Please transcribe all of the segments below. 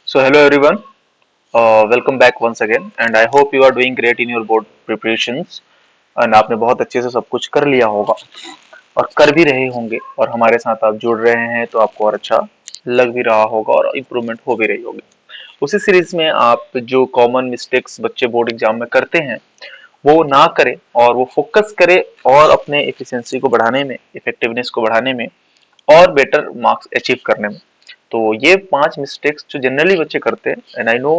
So hello everyone, welcome back once again and I hope you are doing great in your board preparations and आपने बहुत अच्छे से सब कुछ कर लिया होगा और कर भी रहे होंगे और हमारे साथ आप जुड़ रहे हैं तो आपको और अच्छा लग भी रहा होगा और इम्प्रूवमेंट हो भी रही होगी। उसी सीरीज में आप जो कॉमन मिस्टेक्स बच्चे बोर्ड एग्जाम में करते हैं वो ना करें और वो फोकस करे और अपने एफिशिएंसी को बढ़ाने में, इफेक्टिवनेस को बढ़ाने में और बेटर मार्क्स अचीव करने में। तो ये 5 मिस्टेक्स जो जनरली बच्चे करते हैं एंड आई नो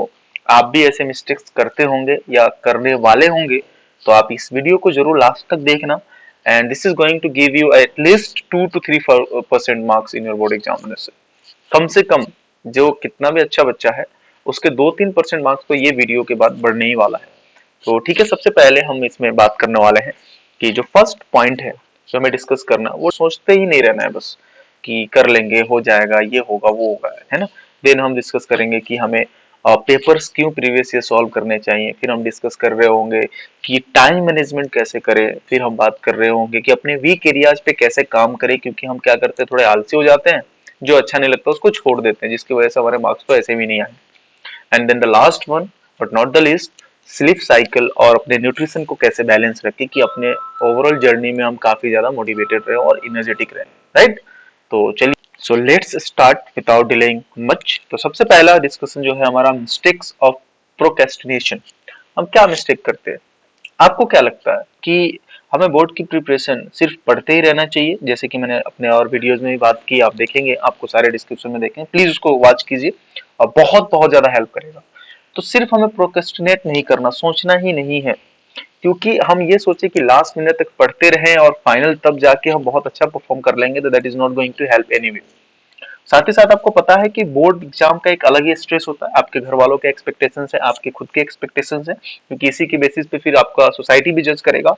आप भी ऐसे मिस्टेक्स करते होंगे या करने वाले होंगे, तो आप इस वीडियो को जरूर लास्ट तक देखना and this is going to give you at least 2 to 3% marks in your board examination. कम से कम जो कितना भी अच्छा बच्चा है उसके 2-3% मार्क्स तो ये वीडियो के बाद बढ़ने ही वाला है। तो ठीक है, सबसे पहले हम इसमें बात करने वाले हैं कि जो फर्स्ट पॉइंट है जो हमें डिस्कस करना, वो सोचते ही नहीं रहना है बस कि कर लेंगे, हो जाएगा, ये होगा, वो होगा, है ना। देन हम डिस्कस करेंगे कि हमें पेपर्स क्यों प्रीवियस ईयर सॉल्व करने चाहिए। फिर हम डिस्कस कर रहे होंगे कि टाइम मैनेजमेंट कैसे करें। फिर हम बात कर रहे होंगे कि अपने वीक एरियाज पे कैसे काम करें, क्योंकि हम क्या करते हैं, थोड़े आलसी हो जाते हैं, जो अच्छा नहीं लगता उसको छोड़ देते हैं, जिसकी वजह से हमारे मार्क्स तो ऐसे भी नहीं आए। And then the last one but not the least, sleep cycle और अपने न्यूट्रिशन को कैसे बैलेंस रखें कि अपने ओवरऑल जर्नी में हम काफी ज्यादा मोटिवेटेड रहे और इनर्जेटिक रहे, राइट। तो चलिए, so let's start without delaying much. तो सबसे पहला डिस्कशन जो है हमारा, मिस्टेक्स ऑफ प्रोक्रेस्टिनेशन। हम क्या मिस्टेक करते हैं? आपको क्या लगता है कि हमें बोर्ड की प्रिपरेशन सिर्फ पढ़ते ही रहना चाहिए, जैसे कि मैंने अपने और वीडियोस में भी बात की, आप देखेंगे, आपको सारे डिस्क्रिप्शन में देखें, प्लीज उसको वॉच कीजिए और बहुत बहुत ज्यादा हेल्प करेगा। तो सिर्फ हमें प्रोक्रेस्टिनेट नहीं करना, सोचना ही नहीं है, क्योंकि हम ये सोचे कि लास्ट मिनट तक पढ़ते रहें और फाइनल तब जाके हम बहुत अच्छा परफॉर्म कर लेंगे, तो that is not going to help anyway. साथ ही साथ आपको पता है कि बोर्ड एग्जाम का एक अलग ही स्ट्रेस होता है, आपके घर वालों के एक्सपेक्टेशंस है, आपके खुद के एक्सपेक्टेशंस है, क्योंकि इसी के बेसिस पे फिर आपका सोसाइटी भी जज करेगा।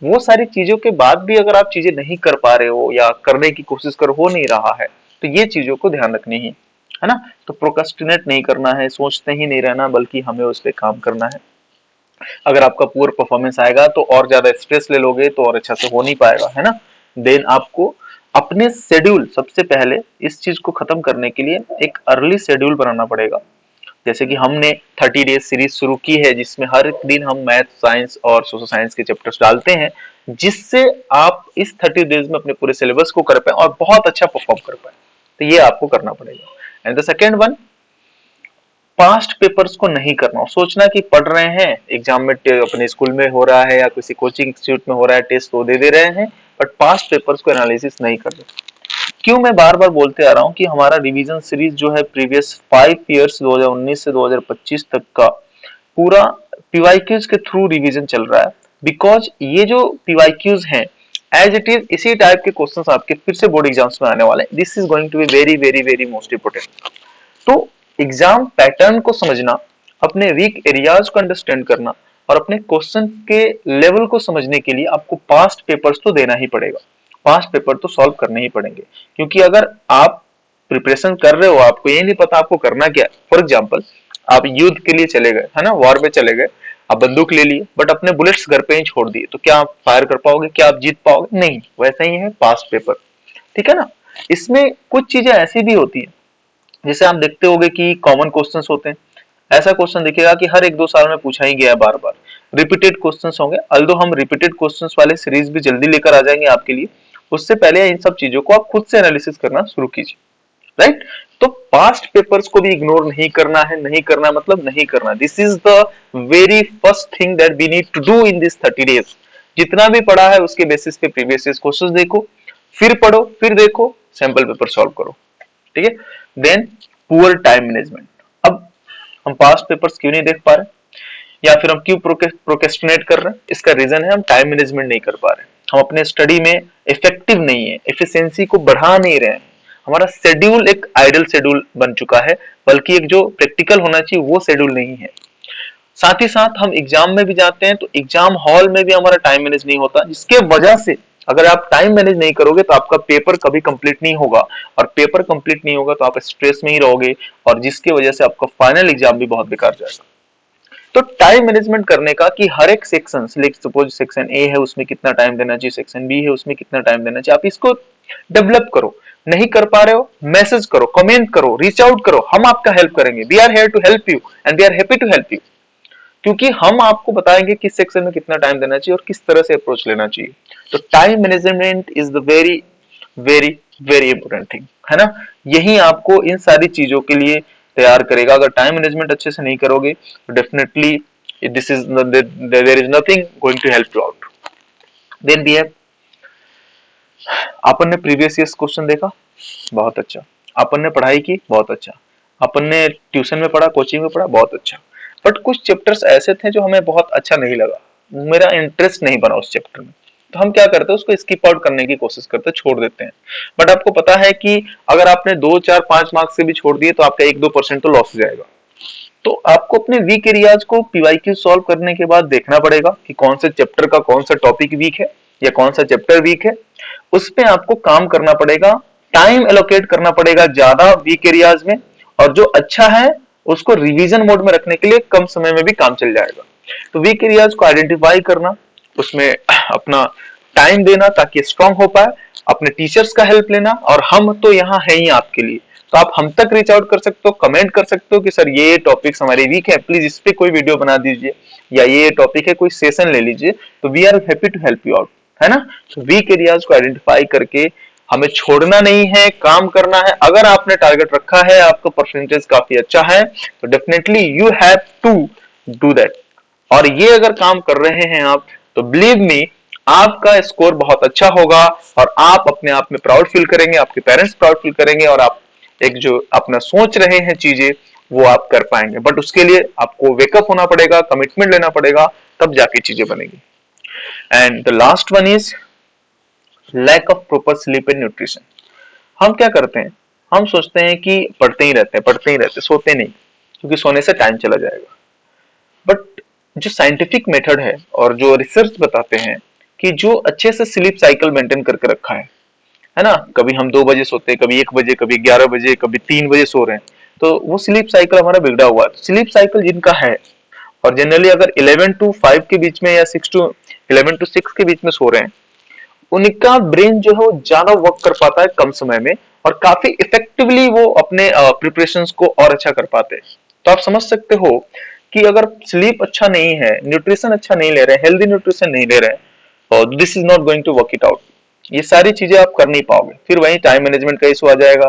वो सारी चीजों के बाद भी अगर आप चीजें नहीं कर पा रहे हो या करने की कोशिश कर हो नहीं रहा है, तो ये चीजों को ध्यान रखनी है ना। तो प्रोक्रेस्टिनेट नहीं करना है, सोचते ही नहीं रहना, बल्कि हमें उस पर काम करना है। अगर आपका पुअर परफॉर्मेंस आएगा तो और ज्यादा स्ट्रेस ले लोगे तो और अच्छा से हो नहीं पाएगा, है ना। देन आपको अपने शेड्यूल, सबसे पहले इस चीज को खत्म करने के लिए एक अर्ली शेड्यूल बनाना पड़ेगा। जैसे कि हमने 30 डेज सीरीज शुरू की है, जिसमें हर एक दिन हम मैथ, साइंस और सोशल साइंस के चैप्टर्स डालते हैं, जिससे आप इस 30 डेज में अपने पूरे सिलेबस को कर पाए और बहुत अच्छा परफॉर्म कर पाए। तो ये आपको करना पड़ेगा। And the second one, past papers को नहीं करना और सोचना कि पढ़ रहे हैं, एग्जाम में अपने स्कूल में हो रहा है या किसी कोचिंग इंस्टीट्यूट में हो रहा है, टेस्ट तो दे रहे हैं, बट पास्ट पेपर्स को एनालिसिस नहीं कर रहे। क्यों मैं बार बार बोलते आ रहा हूँ कि हमारा रिवीजन सीरीज जो है प्रीवियस 5 ईयर्स 2019 से 2025 तक का पूरा पीवाईक्यूज के थ्रू रिवीजन चल रहा है। बिकॉज ये जो पीवाईक्यूज हैं, एज इट इज इसी टाइप के क्वेश्चंस आपके फिर से बोर्ड एग्जाम्स में आने वाले हैं। This is going to be very very very most important. तो एग्जाम पैटर्न को समझना, अपने वीक एरियाज को अंडरस्टैंड करना और अपने क्वेश्चन के लेवल को समझने के लिए आपको पास्ट पेपर्स तो देना ही पड़ेगा, पास्ट पेपर तो सॉल्व करने ही पड़ेंगे। क्योंकि अगर आप प्रिपरेशन कर रहे हो, आपको ये नहीं पता आपको करना क्या है, फॉर एग्जाम्पल आप युद्ध के लिए चले गए, है ना, वॉर में चले गए, आप बंदूक ले लिए बट अपने बुलेट्स घर पे ही छोड़ दिए, तो क्या आप फायर कर पाओगे, क्या आप जीत पाओगे? नहीं। वैसा ही है पास्ट पेपर, ठीक है ना। इसमें कुछ चीजें ऐसी भी होती है, जैसे आप देखते होंगे कि कॉमन क्वेश्चंस होते हैं। ऐसा क्वेश्चन दिखेगा कि हर 1-2 साल में पूछा ही गया है बार बार, रिपीटेड क्वेश्चंस होंगे। अल्दो हम रिपीटेड क्वेश्चंस वाले सीरीज भी जल्दी लेकर आ जाएंगे आपके लिए, उससे पहले इन सब चीजों को आप खुद से एनालिसिस करना शुरू कीजिए, राइट। तो पास्ट पेपर्स को भी इग्नोर नहीं करना है, नहीं करना मतलब नहीं करना। This is the very first thing that we need to do in this 30 days. जितना भी पढ़ा है उसके बेसिस पे प्रीवियस क्वेश्चंस देखो, फिर पढ़ो, फिर देखो, सैंपल पेपर सॉल्व करो, ठीक है। Then poor time management. अब हम पास्ट पेपर्स क्यों नहीं देख पा रहे या फिर हम क्यों प्रोक्रेस्टिनेट कर रहे हैं? इसका रीजन है हम टाइम मैनेजमेंट नहीं कर पा रहे, हम अपने स्टडी में इफेक्टिव नहीं है, एफिशिएंसी को बढ़ा नहीं रहे हैं। हमारा शेड्यूल एक आइडल शेड्यूल बन चुका है, बल्कि एक जो प्रैक्टिकल होना चाहिए वो शेड्यूल नहीं है। साथ ही साथ हम एग्जाम में भी जाते हैं तो एग्जाम हॉल में भी हमारा टाइम मैनेज नहीं होता, जिसके वजह से अगर आप टाइम मैनेज नहीं करोगे तो आपका पेपर कभी कंप्लीट नहीं होगा, और पेपर कंप्लीट नहीं होगा तो आप स्ट्रेस में ही रहोगे, और जिसकी वजह से आपका फाइनल एग्जाम भी बहुत बेकार जाएगा। तो टाइम मैनेजमेंट करने का कि हर एक सेक्शन, सपोज सेक्शन ए है उसमें कितना टाइम देना चाहिए, सेक्शन बी है उसमें कितना टाइम देना चाहिए, आप इसको डेवलप करो। नहीं कर पा रहे हो, मैसेज करो, कमेंट करो, रीच आउट करो, हम आपका हेल्प करेंगे। We are here to help you and we are happy to help you, क्योंकि हम आपको बताएंगे किस सेक्शन में कितना टाइम देना चाहिए और किस तरह से अप्रोच लेना चाहिए। तो time management is the very very very important thing, है ना। यही आपको इन सारी चीजों के लिए तैयार करेगा। अगर टाइम मैनेजमेंट अच्छे से नहीं करोगे तो definitely this is there is nothing going to help you out. Then we have, अपन ने प्रीवियस ईयर्स क्वेश्चन देखा, बहुत अच्छा। अपन ने पढ़ाई की, बहुत अच्छा। अपन ने ट्यूशन में पढ़ा, कोचिंग में पढ़ा, बहुत अच्छा। बट कुछ चैप्टर्स ऐसे थे जो हमें बहुत अच्छा नहीं लगा, मेरा इंटरेस्ट नहीं बना उस चैप्टर में, तो हम क्या करते हैं, उसको स्किप आउट करने की कोशिश करते हैं, छोड़ देते हैं। बट आपको पता है कि अगर आपने 2 4 5 मार्क्स से भी छोड़ दिए तो आपका 1-2% तो लॉस हो जाएगा। तो आपको अपने वीक एरियाज को पीवाईक्यू सॉल्व करने के बाद देखना पड़ेगा कि कौन से चैप्टर का कौन सा टॉपिक वीक है या कौन सा चैप्टर वीक है, उस पे आपको काम करना पड़ेगा, टाइम एलोकेट करना पड़ेगा ज्यादा वीक एरियाज में, और जो अच्छा है उसको रिवीजन मोड में रखने के लिए कम समय में भी काम चल जाएगा। तो वीक एरियाज को आइडेंटिफाई करना, उसमें अपना टाइम देना ताकि स्ट्रांग हो पाए, अपने टीचर्स का हेल्प लेना, और हम तो यहाँ है ही आपके लिए। तो आप हम तक रीच आउट कर सकते हो, कमेंट कर सकते हो कि सर ये टॉपिक्स हमारे वीक है, प्लीज इस पे कोई वीडियो बना दीजिए, या ये टॉपिक है कोई सेशन ले लीजिए। तो we are happy to help you out, है ना। तो वीक एरियाज को आइडेंटिफाई करके हमें छोड़ना नहीं है, काम करना है। अगर आपने टारगेट रखा है, आपका परसेंटेज काफी अच्छा है, तो definitely you have to do that. और ये अगर काम कर रहे हैं आप, तो बिलीव मी आपका स्कोर बहुत अच्छा होगा, और आप अपने आप में प्राउड फील करेंगे, आपके पेरेंट्स प्राउड फील करेंगे, और आप एक जो अपना सोच रहे हैं चीजें वो आप कर पाएंगे। बट उसके लिए आपको वेकअप होना पड़ेगा, कमिटमेंट लेना पड़ेगा, तब जाके चीजें बनेगी। And the last one is lack of proper sleep and nutrition. हम क्या करते हैं, हम सोचते हैं कि पढ़ते ही रहते हैं, पढ़ते ही रहते, सोते नहीं, क्योंकि सोने से टाइम चला जाएगा। बट जो साइंटिफिक मेथड है और जो रिसर्च बताते हैं कि जो अच्छे से स्लीप साइकिल मेंटेन करके रखा है ना, कभी हम 2 बजे सोते हैं, कभी 1 बजे, कभी 11 बजे, कभी 3 बजे सो रहे हैं, तो वो स्लीप साइकिल हमारा बिगड़ा हुआ है। स्लीप साइकिल जिनका है, और जनरली अगर 11 to 5 के बीच में या 11 to 6 के बीच में सो रहे हैं, उनका ब्रेन जो है वो ज्यादा वर्क कर पाता है कम समय में, और काफी इफेक्टिवली वो अपने प्रिपरेशंस को और अच्छा कर पाते हैं। तो आप समझ सकते हो कि अगर स्लीप अच्छा नहीं है, न्यूट्रिशन अच्छा नहीं ले रहे हैं, हेल्दी न्यूट्रिशन नहीं ले रहे हैं, और this is not going to work it out. ये सारी चीजें आप कर नहीं पाओगे, फिर वही टाइम मैनेजमेंट का इशू आ जाएगा,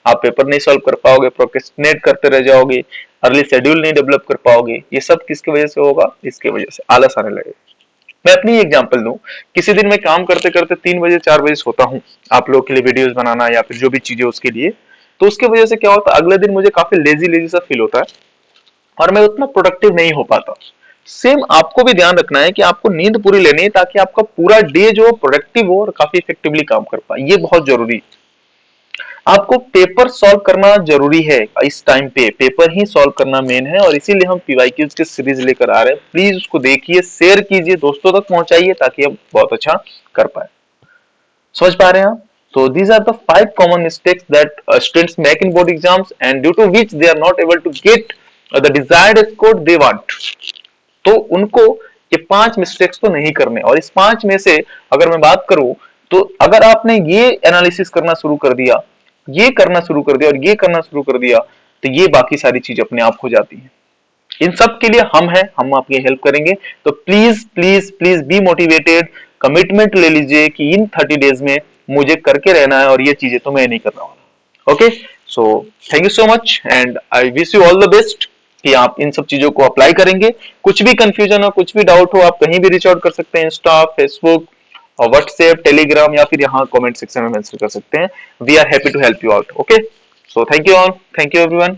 आप पेपर नहीं सॉल्व कर पाओगे, प्रोक्रेस्टिनेट करते रह जाओगे, अर्ली शेड्यूल नहीं डेवलप कर पाओगे। ये सब किसकी वजह से होगा, इसके वजह से आलस आने लगेगा। मैं अपनी एग्जांपल दूं, किसी दिन मैं काम करते करते 3 बजे 4 बजे सोता हूँ, आप लोगों के लिए वीडियोस बनाना या फिर जो भी चीजें उसके लिए, तो उसकी वजह से क्या होता है, अगले दिन मुझे काफी लेजी लेजी सा फील होता है, और मैं उतना प्रोडक्टिव नहीं हो पाता। सेम आपको भी ध्यान रखना है कि आपको नींद पूरी लेनी है, ताकि आपका पूरा डे जो प्रोडक्टिव हो और काफी इफेक्टिवली काम कर पाए, ये बहुत जरूरी है। आपको पेपर सॉल्व करना जरूरी है, इस टाइम पे पेपर ही सॉल्व करना मेन है, और इसीलिए हम पीवाईक्यूज की सीरीज लेकर आ रहे हैं। प्लीज उसको देखिए, शेयर कीजिए, दोस्तों तक पहुंचाइए, ताकि हम बहुत अच्छा कर पाए। समझ पा रहे हैं आप? तो these are the 5 common mistakes that students make in board exams, and due to which they are not able to get the desired score they want. तो उनको ये 5 मिस्टेक्स तो नहीं करने, और इस 5 में से अगर मैं बात करूं, तो अगर आपने ये एनालिसिस करना शुरू कर दिया, ये करना शुरू कर दिया और ये करना शुरू कर दिया, तो ये बाकी सारी चीज अपने आप हो जाती है। इन सब के लिए हम हैं, हम आपकी हेल्प करेंगे। तो please please please be motivated, commitment ले लीजिए कि इन 30 डेज में मुझे करके रहना है, और ये चीजें तो मैं नहीं कर रहा हूँ। Okay, so thank you so much, and I wish you all the best कि आप इन सब चीजों को अप्लाई करेंगे। कुछ भी कंफ्यूजन हो, कुछ भी डाउट हो, आप कहीं भी रीच आउट कर सकते हैं, इंस्टा, फेसबुक और व्हाट्सएप, टेलीग्राम, या फिर यहाँ कमेंट सेक्शन में मेंशन कर सकते हैं। We are happy to help you out. Okay, so thank you all, thank you everyone.